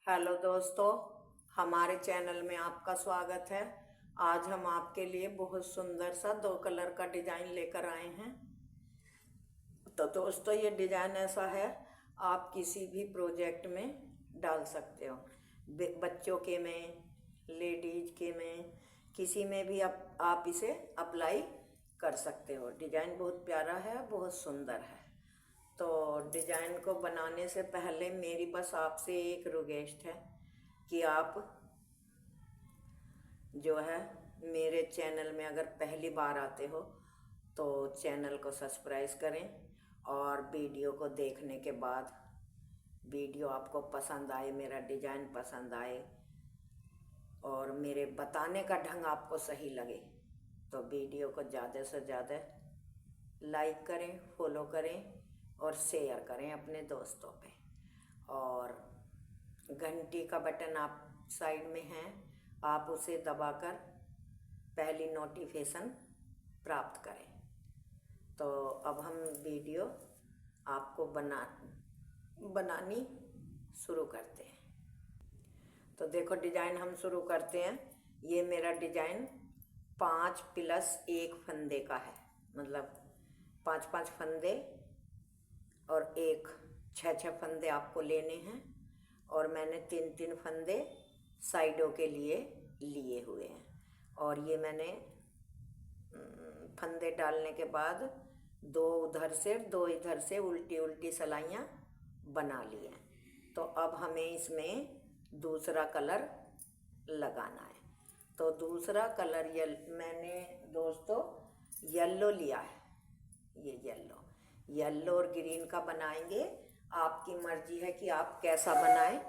Hello दोस्तों, हमारे channel में आपका स्वागत है। आज हम आपके लिए बहुत सुंदर सा 2 कलर का डिजाइन लेकर आए हैं। तो दोस्तों, ये डिजाइन ऐसा है, आप किसी भी प्रोजेक्ट में डाल सकते हो। बच्चों के में, लेडीज के में, किसी में भी आप इसे अप्लाई कर सकते हो। डिजाइन बहुत प्यारा है, बहुत सुंदर है। तो डिजाइन को बनाने से पहले मेरी बस आपसे एक रिक्वेस्ट है कि आप जो है मेरे चैनल में अगर पहली बार आते हो तो चैनल को सब्सक्राइब करें, और वीडियो को देखने के बाद वीडियो आपको पसंद आए, मेरा डिजाइन पसंद आए और मेरे बताने का ढंग आपको सही लगे तो वीडियो को ज़्यादा से ज़्यादा लाइक करें, फॉलो करें और शेयर करें अपने दोस्तों पे। और घंटी का बटन आप साइड में है, आप उसे दबाकर पहली नोटिफिकेशन प्राप्त करें। तो अब हम वीडियो आपको बनानी शुरू करते हैं। तो देखो, डिजाइन हम शुरू करते हैं। ये मेरा डिजाइन 5+1 फंदे का है, मतलब 5-5 फंदे और 6-6 फंदे आपको लेने हैं। और मैंने 3-3 फंदे साइडों के लिए हुए हैं। और ये मैंने फंदे डालने के बाद 2 उधर से 2 इधर से उल्टी उल्टी सलाइयाँ बना ली हैं। तो अब हमें इसमें दूसरा कलर लगाना है। तो दूसरा कलर मैंने दोस्तों येलो लिया है। ये येलो और ग्रीन का बनाएंगे। आपकी मर्जी है कि आप कैसा बनाएं,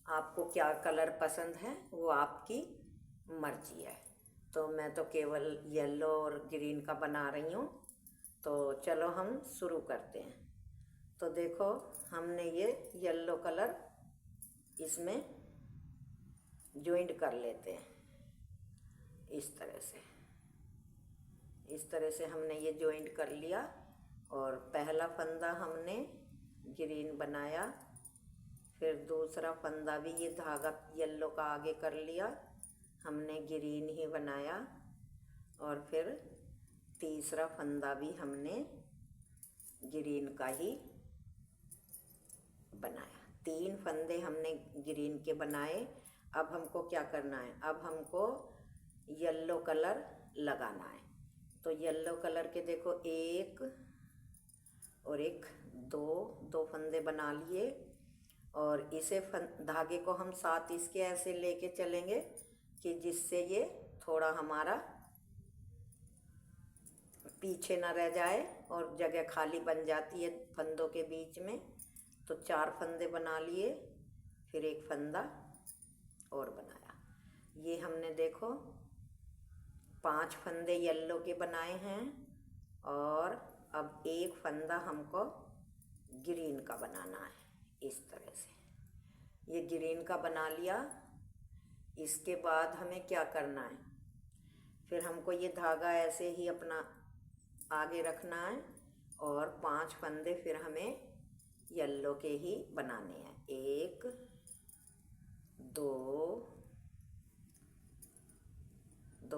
आपको क्या कलर पसंद है वो आपकी मर्जी है। तो मैं तो केवल येलो और ग्रीन का बना रही हूँ। तो चलो हम शुरू करते हैं। तो देखो, हमने ये येलो कलर इसमें ज्वाइंट कर लेते हैं। इस तरह से हमने ये ज्वाइंट कर लिया। और पहला फंदा हमने ग्रीन बनाया, फिर दूसरा फंदा भी ये धागा येलो का आगे कर लिया, हमने ग्रीन ही बनाया। और फिर तीसरा फंदा भी हमने ग्रीन का ही बनाया। 3 फंदे हमने ग्रीन के बनाए। अब हमको क्या करना है, अब हमको येलो कलर लगाना है। तो येलो कलर के देखो, 1 और 1, 2 फंदे बना लिए। और इसे धागे को हम साथ इसके ऐसे लेके चलेंगे कि जिससे ये थोड़ा हमारा पीछे ना रह जाए और जगह खाली बन जाती है फंदों के बीच में। तो 4 फंदे बना लिए, फिर 1 फंदा और बनाया। ये हमने देखो 5 फंदे येलो के बनाए हैं। और अब 1 फंदा हमको ग्रीन का बनाना है। इस तरह से ये ग्रीन का बना लिया। इसके बाद हमें क्या करना है, फिर हमको ये धागा ऐसे ही अपना आगे रखना है और 5 फंदे फिर हमें येलो के ही बनाने हैं। 1, 2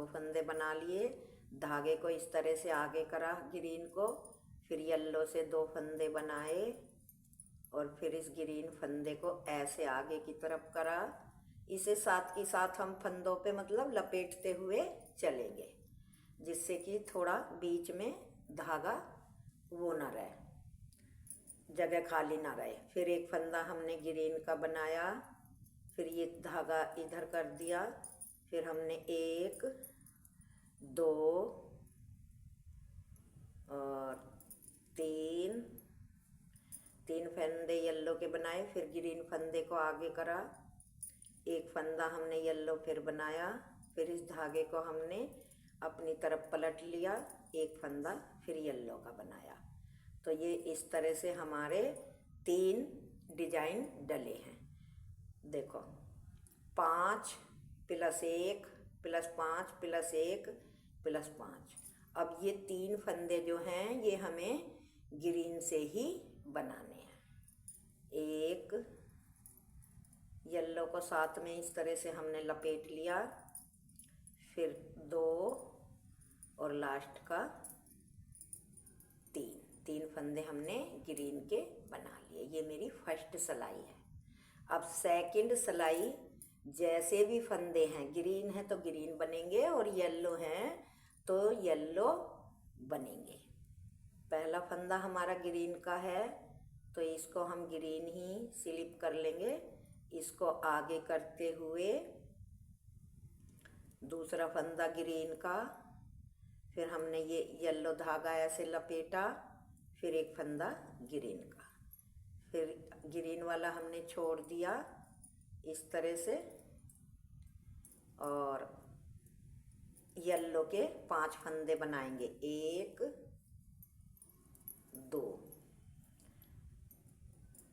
फंदे बना लिए। धागे को इस तरह से आगे करा ग्रीन को, फिर येलो से 2 फंदे बनाए और फिर इस ग्रीन फंदे को ऐसे आगे की तरफ करा। इसे साथ की साथ हम फंदों पे मतलब लपेटते हुए चलेंगे, जिससे कि थोड़ा बीच में धागा वो ना रहे, जगह खाली ना रहे। फिर 1 फंदा हमने ग्रीन का बनाया, फिर ये धागा इधर कर दिया। फिर हमने 1, 2 और 3 फंदे येलो के बनाए, फिर ग्रीन फंदे को आगे करा। 1 फंदा हमने येलो फिर बनाया, फिर इस धागे को हमने अपनी तरफ पलट लिया, 1 फंदा फिर येलो का बनाया। तो ये इस तरह से हमारे 3 डिजाइन डले हैं। देखो, 5+1 +5 +1 +5। अब ये 3 फंदे जो हैं ये हमें ग्रीन से ही बनाने हैं। 1 येलो को साथ में इस तरह से हमने लपेट लिया, फिर 2 और लास्ट का 3 फंदे हमने ग्रीन के बना लिए। ये मेरी फर्स्ट सिलाई है। अब सेकंड सिलाई, जैसे भी फंदे हैं, ग्रीन है तो ग्रीन बनेंगे और येलो हैं तो येलो बनेंगे। पहला फंदा हमारा ग्रीन का है तो इसको हम ग्रीन ही स्लिप कर लेंगे। इसको आगे करते हुए दूसरा फंदा ग्रीन का, फिर हमने ये येलो धागा ऐसे लपेटा, फिर एक फंदा ग्रीन का, फिर ग्रीन वाला हमने छोड़ दिया इस तरह से, और येलो के 5 फंदे बनाएंगे, 1 2।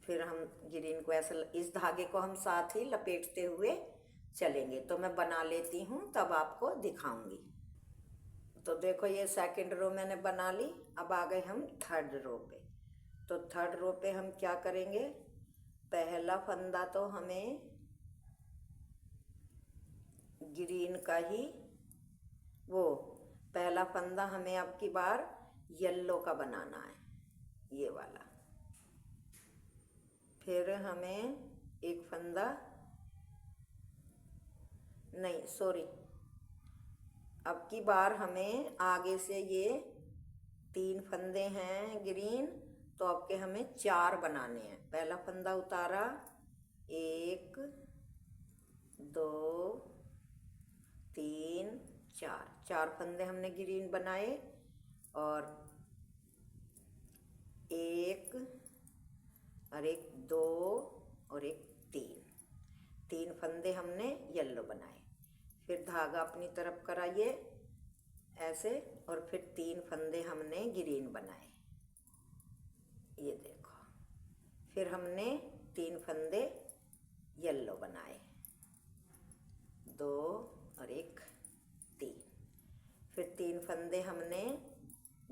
फिर हम ग्रीन को ऐसे, इस धागे को हम साथ ही लपेटते हुए चलेंगे। तो मैं बना लेती हूँ तब आपको दिखाऊंगी। तो देखो ये सेकंड रो मैंने बना ली। अब आ गए हम थर्ड रो पे। तो थर्ड रो पे हम क्या करेंगे, पहला फंदा तो हमें ग्रीन का ही, वो पहला फंदा हमें अब की बार येलो का बनाना है, ये वाला। फिर हमें एक फंदा, नहीं सॉरी, अब की बार हमें आगे से ये 3 फंदे हैं ग्रीन, तो अब के हमें 4 बनाने हैं। पहला फंदा उतारा, 1 2 3 4 फंदे हमने ग्रीन बनाए, और 1 और 1 2 और 1 3 फंदे हमने येलो बनाए। फिर धागा अपनी तरफ कराइए ऐसे, और फिर 3 फंदे हमने ग्रीन बनाए, ये देखो। फिर हमने 3 फंदे येलो बनाए, 2 और 1 3। फिर 3 फंदे हमने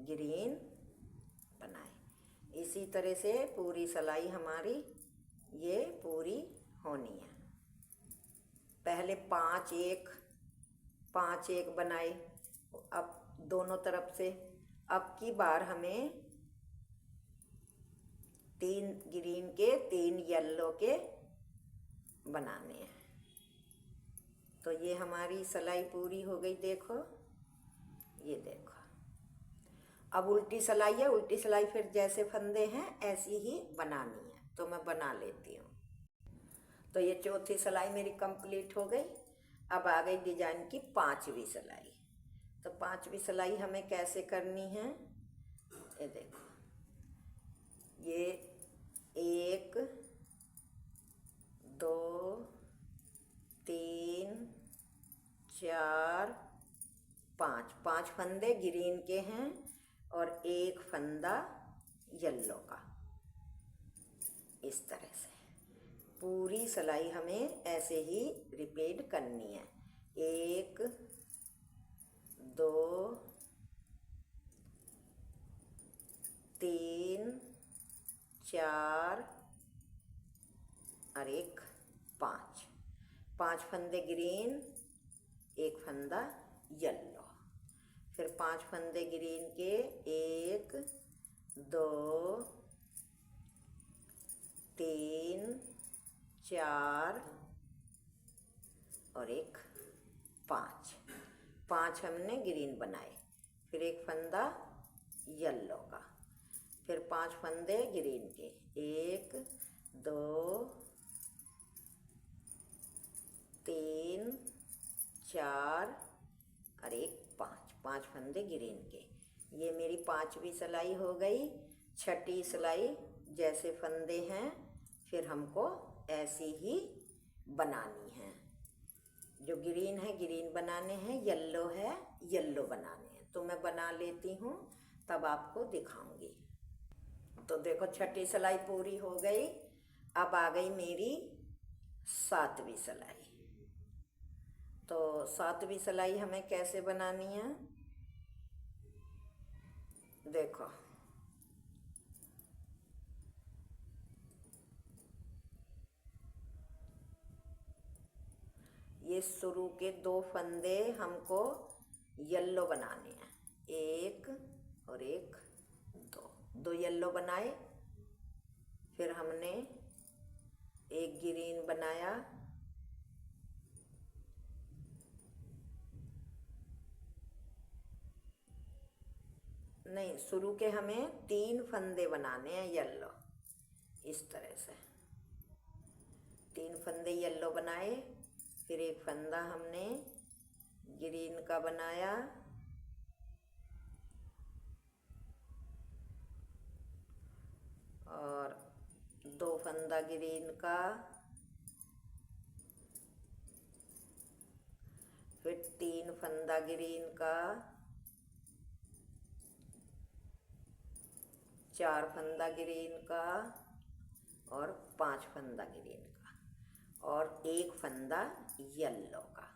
ग्रीन बनाए। इसी तरह से पूरी सिलाई हमारी ये पूरी होनी है। पहले 5 1 बनाए, अब दोनों तरफ से। अब की बार हमें 3 ग्रीन के 3 येलो के बनाने हैं। तो ये हमारी सिलाई पूरी हो गई, देखो, ये देखो। अब उल्टी सिलाई है, उल्टी सिलाई फिर जैसे फंदे हैं ऐसी ही बनानी है, तो मैं बना लेती हूँ। तो ये चौथी सिलाई मेरी कंप्लीट हो गई। अब आ गई डिजाइन की 5वीं सिलाई। तो 5वीं सिलाई हमें कैसे करनी है, ये देखो। ये 1 2 3 4 5 फंदे ग्रीन के हैं और 1 फंदा येलो का। इस तरह से पूरी सिलाई हमें ऐसे ही रिपीट करनी है। 1 2 3 4 और 1 5 फंदे ग्रीन, 1 फंदा येलो। फिर 5 फंदे ग्रीन के, 1 2 3 4 और 1 5 हमने ग्रीन बनाए। फिर 1 फंदा येलो का, फिर 5 फंदे ग्रीन के, 1 2 3 4 और 1 5 फंदे ग्रीन के। ये मेरी 5वीं सिलाई हो गई। छठी सिलाई जैसे फंदे हैं फिर हमको ऐसी ही बनानी है। जो ग्रीन है ग्रीन बनाने हैं, येलो है येलो बनाने हैं। तो मैं बना लेती हूँ तब आपको दिखाऊंगी। तो देखो छठी सिलाई पूरी हो गई। अब आ गई मेरी 7वीं सिलाई। तो 7वीं सिलाई हमें कैसे बनानी है, देखो। ये शुरू के 2 फंदे हमको येलो बनाने हैं, 1 और 1, 2 येलो बनाए। फिर हमने एक ग्रीन बनाया, नहीं शुरू के हमें 3 फंदे बनाने हैं येलो, इस तरह से 3 फंदे येलो बनाए। फिर एक फंदा हमने ग्रीन का बनाया, और 2 फंदा ग्रीन का, फिर 3 फंदा ग्रीन का, 4 फंदा ग्रीन का, और 5 फंदा ग्रीन का, और 1 फंदा येलो का।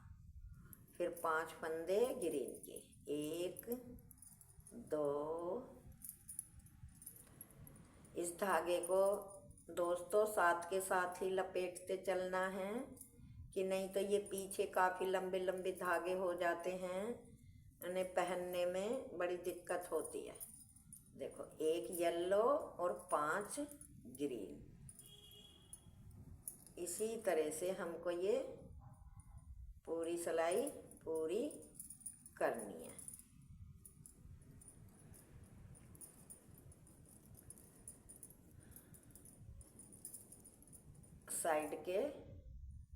फिर 5 फंदे ग्रीन के, 1 2। इस धागे को दोस्तों साथ के साथ ही लपेटते चलना है, कि नहीं तो ये पीछे काफ़ी लंबे लंबे धागे हो जाते हैं, उन्हें पहनने में बड़ी दिक्कत होती है। देखो 1 येलो और 5 ग्रीन, इसी तरह से हमको ये पूरी सिलाई पूरी करनी है। साइड के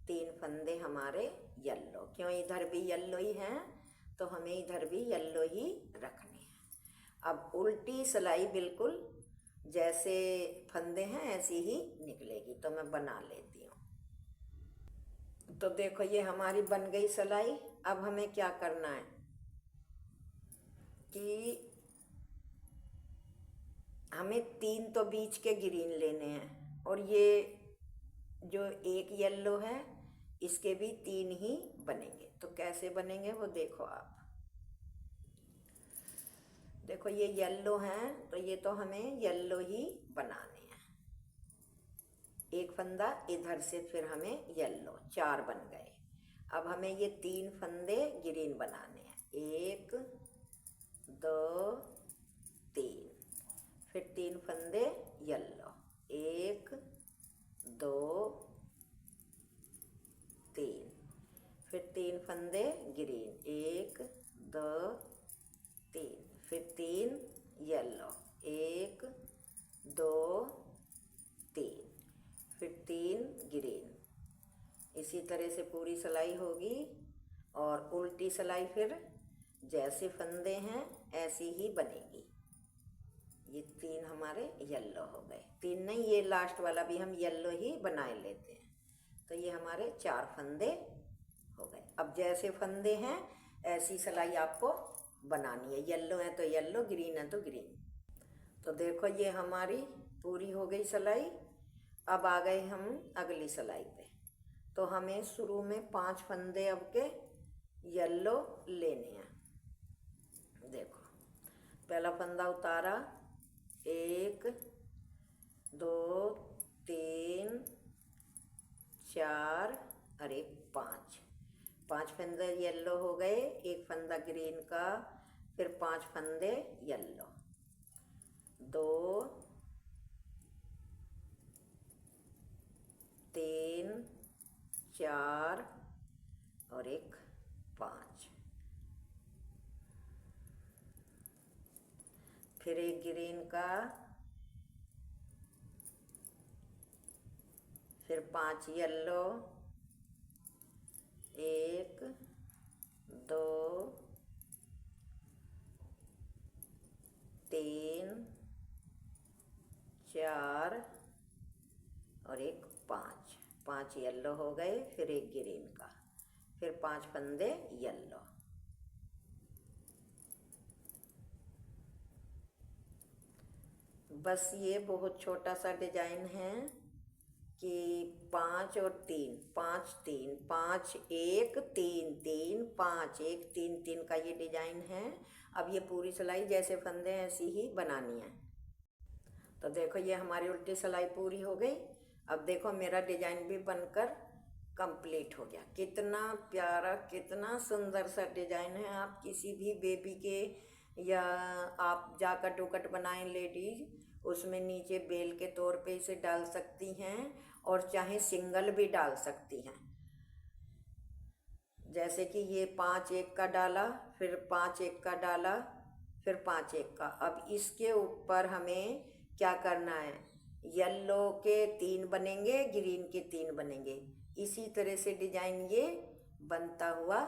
3 फंदे हमारे येलो, क्यों इधर भी येलो ही हैं तो हमें इधर भी येलो ही रखने हैं। अब उल्टी सिलाई बिल्कुल जैसे फंदे हैं ऐसी ही निकलेगी, तो मैं बना लेती हूँ। तो देखो ये हमारी बन गई सिलाई। अब हमें क्या करना है कि हमें 3 तो बीच के ग्रीन लेने हैं, और ये जो 1 येलो है इसके भी 3 ही बनेंगे। तो कैसे बनेंगे वो देखो आप। देखो ये येलो हैं तो ये तो हमें येलो ही बनाने हैं। 1 फंदा इधर से, फिर हमें येलो, 4 बन गए। अब हमें ये 3 फंदे ग्रीन बनाने हैं, 1 2 3। फिर 3 फंदे येलो, 1 2 3। फिर 3 फंदे ग्रीन, 1 2 3। फिर 3 येलो, 1 2 3। फिर 3 ग्रीन। इसी तरह से पूरी सिलाई होगी। और उल्टी सिलाई फिर जैसे फंदे हैं ऐसी ही बनेगी। ये 3 हमारे येलो हो गए, 3 नहीं, ये लास्ट वाला भी हम येलो ही बनाए लेते हैं। तो ये हमारे 4 फंदे हो गए। अब जैसे फंदे हैं ऐसी सिलाई आपको बनानी है, येलो है तो येलो, ग्रीन है तो ग्रीन। तो देखो ये हमारी पूरी हो गई सिलाई। अब आ गए हम अगली सिलाई पे। तो हमें शुरू में 5 फंदे अब के येलो लेने हैं। देखो पहला फंदा उतारा, 1 2 3 4 और 1 5 फंदे येलो हो गए। 1 फंदा ग्रीन का, फिर 5 फंदे येलो, 2 3 4 और 1 5। फिर 1 ग्रीन का, फिर 5 येलो, 1 2 3 4 और 1 5 येलो हो गए। फिर 1 ग्रीन का, फिर 5 फंदे येलो, बस ये बहुत छोटा सा डिजाइन है कि 5 और 3 5 3 5 1 3 3 5 1 3 3 का ये डिजाइन है। अब ये पूरी सिलाई जैसे फंदे ऐसी ही बनानी है। तो देखो ये हमारी उल्टी सिलाई पूरी हो गई। अब देखो मेरा डिजाइन भी बनकर कंप्लीट हो गया। कितना प्यारा, कितना सुंदर सा डिजाइन है। आप किसी भी बेबी के या आप जाकट उकट बनाएं लेडीज, उसमें नीचे बेल के तौर पे इसे डाल सकती हैं और चाहे सिंगल भी डाल सकती हैं। जैसे कि ये 5 एक का डाला, फिर 5 एक का डाला, फिर 5 एक का। अब इसके ऊपर हमें क्या करना है, येलो के 3 बनेंगे, ग्रीन के 3 बनेंगे। इसी तरह से डिजाइन ये बनता हुआ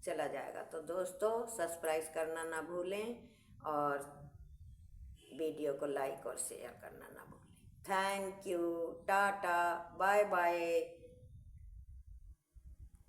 चला जाएगा। तो दोस्तों सब्सक्राइब करना ना भूलें और वीडियो को लाइक और शेयर करना ना भूलें। Thank you, tata, bye bye.